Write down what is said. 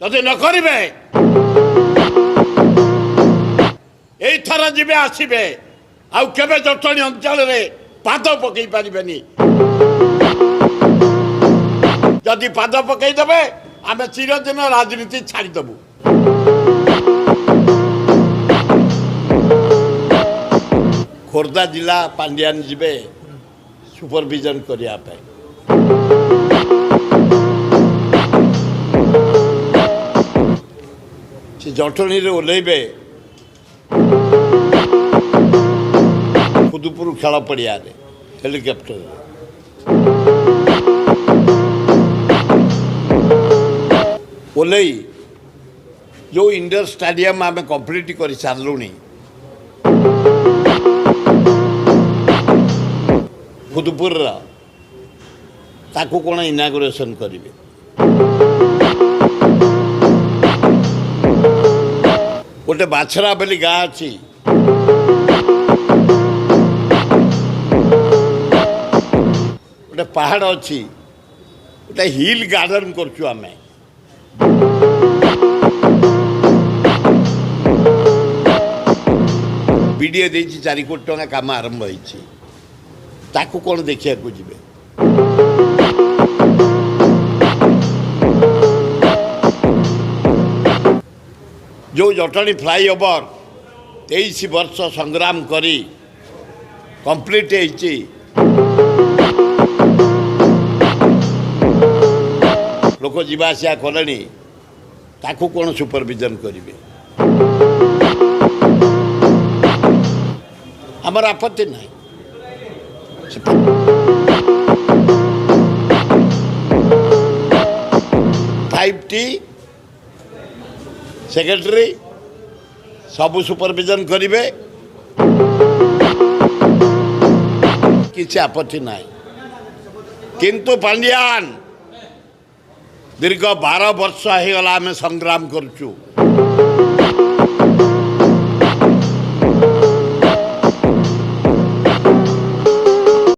ଯଦି ନ କରିବେ ଏଇଥର ଯିବେ ଆସିବେ ଆଉ କେବେ ଜଟଣୀ ଅଞ୍ଚଳରେ ପାଦ ପକେଇ ପାରିବେନି। ଯଦି ପାଦ ପକେଇଦେବେ ଆମେ ଚିରଦିନ ରାଜନୀତି ଛାଡ଼ିଦେବୁ। ଖୋର୍ଦ୍ଧା ଜିଲ୍ଲା ପାଣ୍ଡିଆନ ଯିବେ ସୁପରଭିଜନ କରିବା ପାଇଁ। ସେ ଜଟଣୀରେ ଓହ୍ଲେଇବେ ଖୁଦୁପୁର ଖେଳ ପଡ଼ିଆରେ ହେଲିକପ୍ଟରରେ। ଓହ୍ଲେଇ ଯେଉଁ ଇଣ୍ଡୋର ଷ୍ଟାଡିୟମ୍ ଆମେ କମ୍ପ୍ଲିଟ୍ କରିସାରିଲୁଣି ଖୁଦୁପୁରର, ତାକୁ କ'ଣ ଇନାଗୁରେସନ୍ କରିବେ। ଗୋଟେ ବାଛରା ବୋଲି ଗାଁ ଅଛି, ଗୋଟେ ପାହାଡ଼ ଅଛି, ଗୋଟେ ହିଲ୍ ଗାର୍ଡେନ୍ କରୁଛୁ ଆମେ। ବିଡ଼ିଏ ଦେଇଛି 4 କୋଟି ଟଙ୍କା, କାମ ଆରମ୍ଭ ହେଇଛି। ତାକୁ କ'ଣ ଦେଖିବାକୁ ଯିବେ। ଯେଉଁ ଜଟଣୀ ଫ୍ଲାଇଓଭର 23 ବର୍ଷ ସଂଗ୍ରାମ କରି କମ୍ପ୍ଲିଟ୍ ହେଇଛି, ଲୋକ ଯିବା ଆସିବା କଲେଣି, ତାକୁ କ'ଣ ସୁପରଭିଜନ କରିବେ। ଆମର ଆପତ୍ତି ନାହିଁ। 5T सेक्रेटरी सबू सुपरविजन करेंगे, किसी आपत्ति ना। किंतु पांड्यान दीर्घ 12 वर्ष होगला आम संग्राम करुचु।